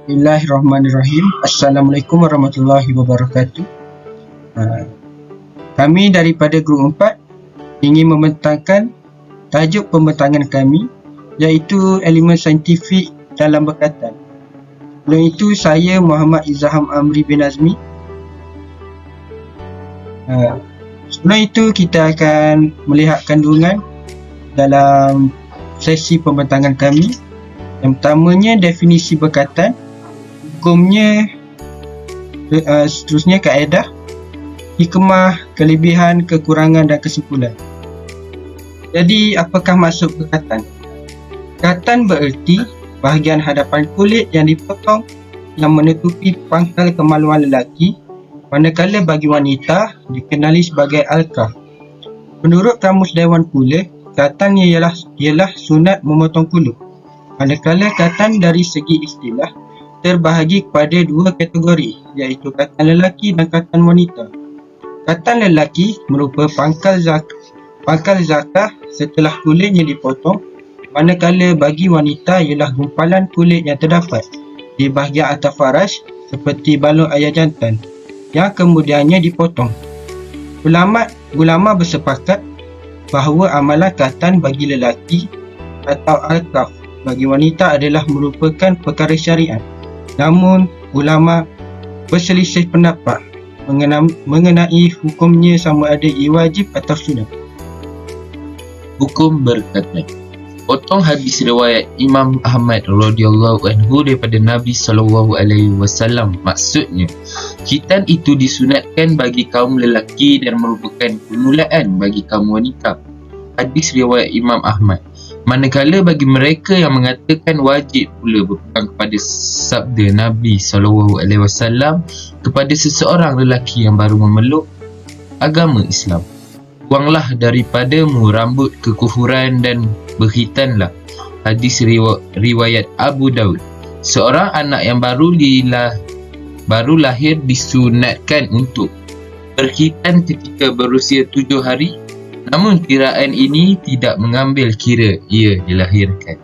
Bismillahirrahmanirrahim. Assalamualaikum warahmatullahi wabarakatuh. Kami daripada Grup 4 ingin membentangkan tajuk pembentangan kami, iaitu elemen saintifik dalam berkatan. Sebelum itu, saya Muhammad Izham Amri bin Azmi. Sebelum itu, kita akan melihat kandungan dalam sesi pembentangan kami. Yang pertamanya, definisi berkatan. Hukumnya, seterusnya kaedah, hikmah, kelebihan, kekurangan dan kesimpulan. Jadi, apakah maksud berkatan? Berkatan bererti bahagian hadapan kulit yang dipotong yang menutupi pangkal kemaluan lelaki, manakala bagi wanita dikenali sebagai alqah. Menurut Kamus Dewan Pula, berkatan ialah sunat memotong kulit. Manakala berkatan dari segi istilah terbahagi kepada dua kategori, iaitu katan lelaki dan katan wanita. Katan lelaki merupakan pangkal zakah setelah kulitnya dipotong, manakala bagi wanita ialah gumpalan kulit yang terdapat di bahagian atas faras seperti balon ayam jantan yang kemudiannya dipotong. Ulama bersepakat bahawa amalan katan bagi lelaki atau alqaf bagi wanita adalah merupakan perkara syariat. Namun, ulama berselisih pendapat mengenai hukumnya sama ada ia wajib atau sunat. Hukum berkatan. Potong hadis riwayat Imam Ahmad radhiyallahu anhu daripada Nabi SAW. Maksudnya, khitan itu disunatkan bagi kaum lelaki dan merupakan permulaan bagi kaum wanita. Hadis riwayat Imam Ahmad. Manakala bagi mereka yang mengatakan wajib pula berpegang kepada sabda Nabi SAW kepada seseorang lelaki yang baru memeluk agama Islam. Buanglah daripadamu rambut kekufuran dan berkhitanlah. Hadis riwayat Abu Daud. Seorang anak yang baru lahir disunatkan untuk berkhitan ketika berusia 7 hari. Namun kiraan ini tidak mengambil kira ia dilahirkan.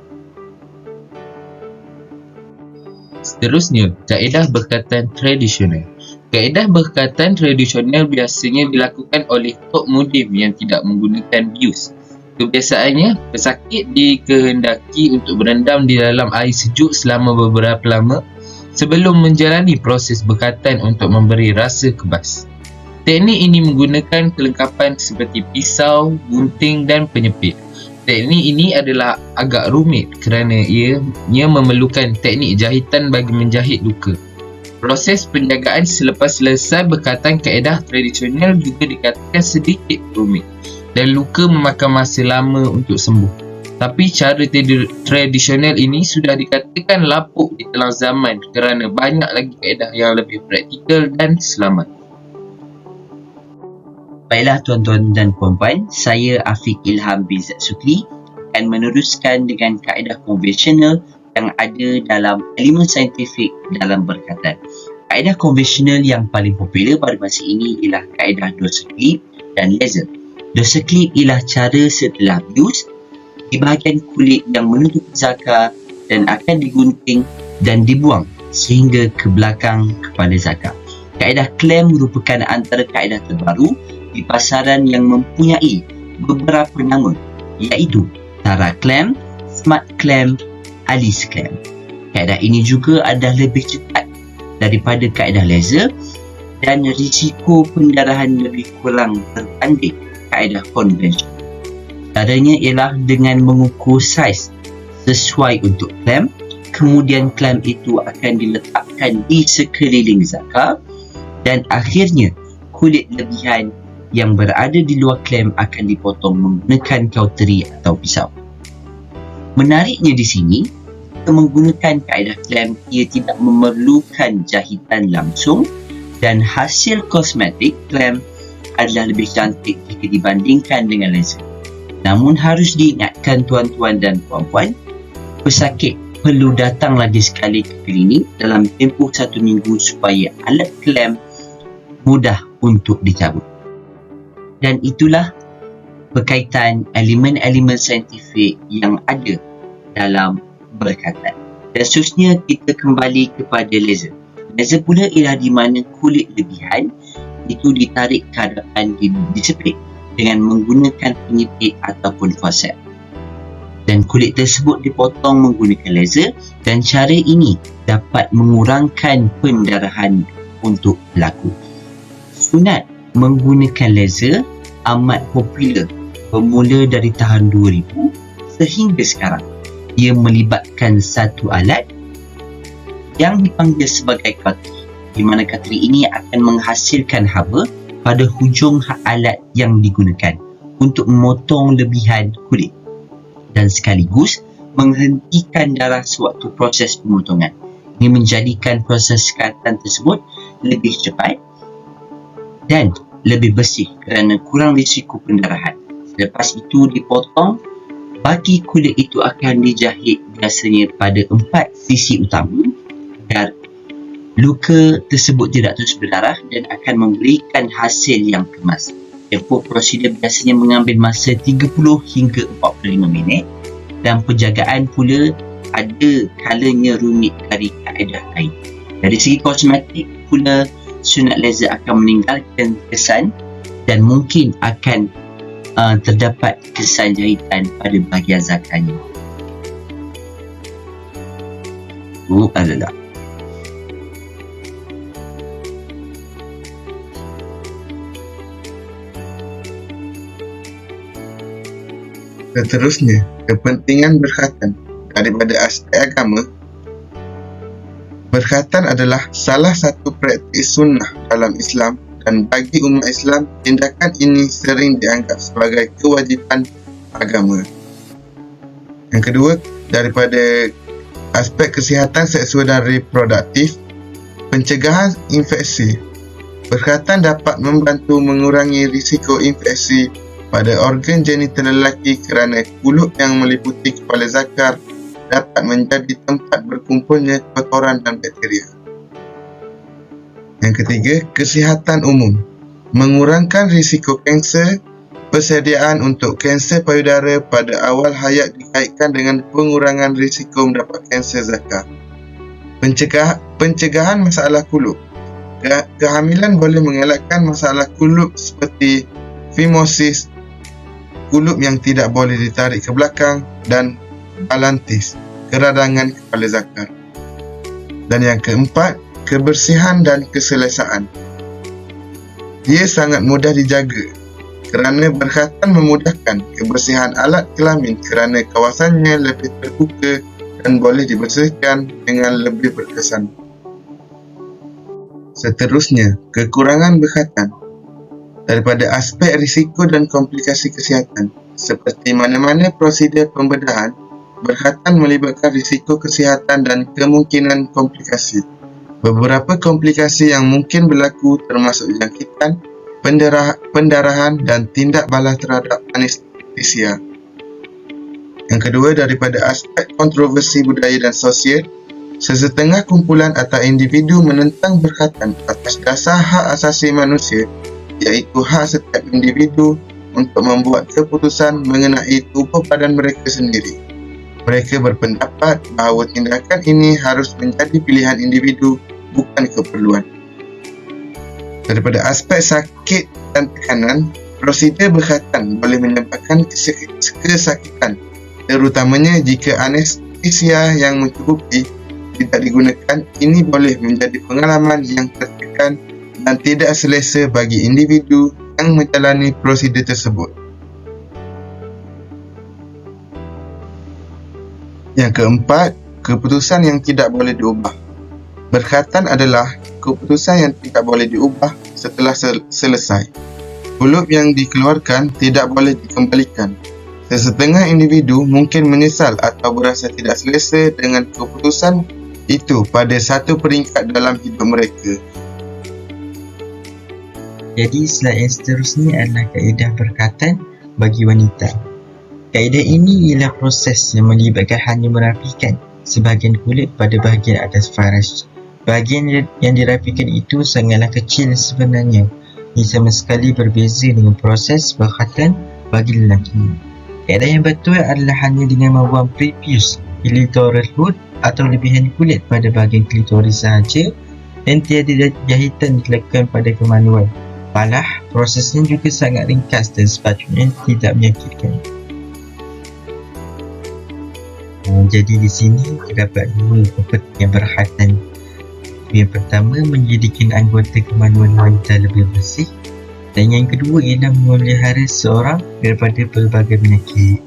Seterusnya, kaedah berkatan tradisional. Kaedah berkatan tradisional biasanya dilakukan oleh tok mudim yang tidak menggunakan bius. Kebiasaannya, pesakit dikehendaki untuk berendam di dalam air sejuk selama beberapa lama sebelum menjalani proses berkatan untuk memberi rasa kebas. Teknik ini menggunakan kelengkapan seperti pisau, gunting dan penyepit. Teknik ini adalah agak rumit kerana ia memerlukan teknik jahitan bagi menjahit luka. Proses penjagaan selepas selesai berkatan kaedah tradisional juga dikatakan sedikit rumit dan luka memakan masa lama untuk sembuh. Tapi cara tradisional ini sudah dikatakan lapuk di telah zaman kerana banyak lagi kaedah yang lebih praktikal dan selamat. Baiklah tuan-tuan dan puan-puan, saya Afiq Ilham bin Zat Sukri akan meneruskan dengan kaedah konvensional yang ada dalam elemen saintifik dalam berkatan. Kaedah konvensional yang paling popular pada masa ini ialah kaedah dosa klip dan laser. Dosa klip ialah cara setelah bius di bahagian kulit yang menutupi zakar dan akan digunting dan dibuang sehingga ke belakang kepala zakar. Kaedah clamp merupakan antara kaedah terbaru di pasaran yang mempunyai beberapa nama, iaitu Tara Clamp, Smart Clamp, Alice Clamp. Kaedah ini juga adalah lebih cepat daripada kaedah laser dan risiko pendarahan lebih kurang berbanding kaedah konvensional. Caranya ialah dengan mengukur saiz sesuai untuk clamp, kemudian clamp itu akan diletakkan di sekeliling zakar dan akhirnya kulit lebihan yang berada di luar clamp akan dipotong menggunakan kauteri atau pisau. Menariknya di sini, jika menggunakan kaedah clamp, ia tidak memerlukan jahitan langsung dan hasil kosmetik clamp adalah lebih cantik jika dibandingkan dengan laser. Namun harus diingatkan tuan-tuan dan puan-puan, pesakit perlu datang lagi sekali ke klinik dalam tempoh 1 minggu supaya alat clamp mudah untuk dicabut. Dan itulah berkaitan elemen-elemen saintifik yang ada dalam berkatan. Dan seterusnya kita kembali kepada laser. Laser pula ialah di mana kulit lebihan itu ditarik ke hadapan disepit dengan menggunakan penyepit ataupun forceps. Dan kulit tersebut dipotong menggunakan laser, dan cara ini dapat mengurangkan pendarahan untuk berlaku. Sunat menggunakan laser amat popular bermula dari tahun 2000 sehingga sekarang. Ia melibatkan satu alat yang dipanggil sebagai cautery, di mana cautery ini akan menghasilkan haba pada hujung alat yang digunakan untuk memotong lebihan kulit dan sekaligus menghentikan darah sewaktu proses pemotongan. Ini menjadikan proses sekatan tersebut lebih cepat dan lebih bersih kerana kurang risiko pendarahan. Selepas itu dipotong, baki kulit itu akan dijahit biasanya pada 4 sisi utama agar luka tersebut tidak terus berdarah dan akan memberikan hasil yang kemas. Tempoh prosedur biasanya mengambil masa 30 hingga 45 minit dan penjagaan pula ada kalanya rumit dari kaedah lain. Dari segi kosmetik pula, sunat laser akan meninggalkan kesan dan mungkin akan terdapat kesan jahitan pada bahagian zakarnya. Adalah. Seterusnya, kepentingan berkhatan. Daripada aspek agama, berkhatan adalah salah satu praktis sunnah dalam Islam, dan bagi umat Islam, tindakan ini sering dianggap sebagai kewajipan agama. Yang kedua, daripada aspek kesihatan seksual dan reproduktif, pencegahan infeksi. Berkhatan dapat membantu mengurangi risiko infeksi pada organ genital lelaki kerana kulup yang meliputi kepala zakar dapat menjadi tempat berkumpulnya kotoran dan bakteria. Yang ketiga, kesihatan umum. Mengurangkan risiko kanser. Persediaan untuk kanser payudara pada awal hayat dikaitkan dengan pengurangan risiko mendapat kanser zakar. Pencegahan masalah kulup. Kehamilan boleh mengelakkan masalah kulup seperti fimosis, kulup yang tidak boleh ditarik ke belakang, dan balantis, keradangan kepala zakar. Dan yang keempat, kebersihan dan keselesaan. Ia sangat mudah dijaga kerana berkhatan memudahkan kebersihan alat kelamin kerana kawasannya lebih terbuka dan boleh dibersihkan dengan lebih berkesan. Seterusnya, kekurangan berkhatan. Daripada aspek risiko dan komplikasi kesihatan, seperti mana-mana prosedur pembedahan, berkhatan melibatkan risiko kesihatan dan kemungkinan komplikasi. Beberapa komplikasi yang mungkin berlaku termasuk jangkitan, pendarahan dan tindak balas terhadap anestesia. Yang kedua, daripada aspek kontroversi budaya dan sosial, sesetengah kumpulan atau individu menentang berkhatan atas dasar hak asasi manusia, iaitu hak setiap individu untuk membuat keputusan mengenai tubuh badan mereka sendiri. Mereka berpendapat bahawa tindakan ini harus menjadi pilihan individu, bukan keperluan. Daripada aspek sakit dan tekanan, prosedur berkhatan boleh menyebabkan kesakitan, terutamanya jika anestesia yang mencukupi tidak digunakan. Ini boleh menjadi pengalaman yang tertekan dan tidak selesa bagi individu yang menjalani prosedur tersebut. Yang keempat, keputusan yang tidak boleh diubah. Berkhatan adalah keputusan yang tidak boleh diubah setelah selesai. Kulup yang dikeluarkan tidak boleh dikembalikan. Sesetengah individu mungkin menyesal atau berasa tidak selesa dengan keputusan itu pada satu peringkat dalam hidup mereka. Jadi slide yang seterusnya adalah kaedah berkhatan bagi wanita. Kaedah ini ialah proses yang melibatkan hanya merapikan sebahagian kulit pada bahagian atas faras. Bahagian yang dirapikan itu sangatlah kecil sebenarnya. Ia sama sekali berbeza dengan proses berkhatan bagi lelaki. Kaedah yang betul adalah hanya dengan membuang prepuce clitoral hood atau lebihan kulit pada bahagian klitoris sahaja dan tiada jahitan dilakukan pada kemaluan. Malah, prosesnya juga sangat ringkas dan sepatutnya tidak menyakitkan. Jadi di sini terdapat dua kepentingan berkhatan. Yang pertama, menjadikan anggota kemaluan wanita lebih bersih, dan yang kedua ialah memelihara seorang daripada pelbagai penyakit.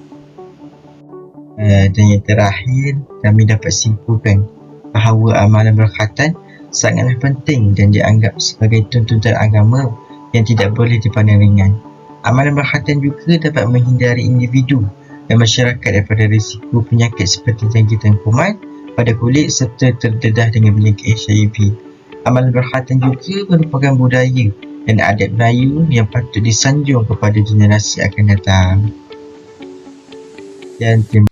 Dan yang terakhir, kami dapat simpulkan bahawa amalan berkhatan sangatlah penting dan dianggap sebagai tuntutan agama yang tidak boleh dipandang ringan. Amalan berkhatan juga dapat menghindari individu dan masyarakat daripada risiko penyakit seperti jangkitan kuman pada kulit serta terdedah dengan penyakit HIV. Amalan berkhatan juga merupakan budaya dan adat Melayu yang patut disanjung kepada generasi akan datang. Dan terima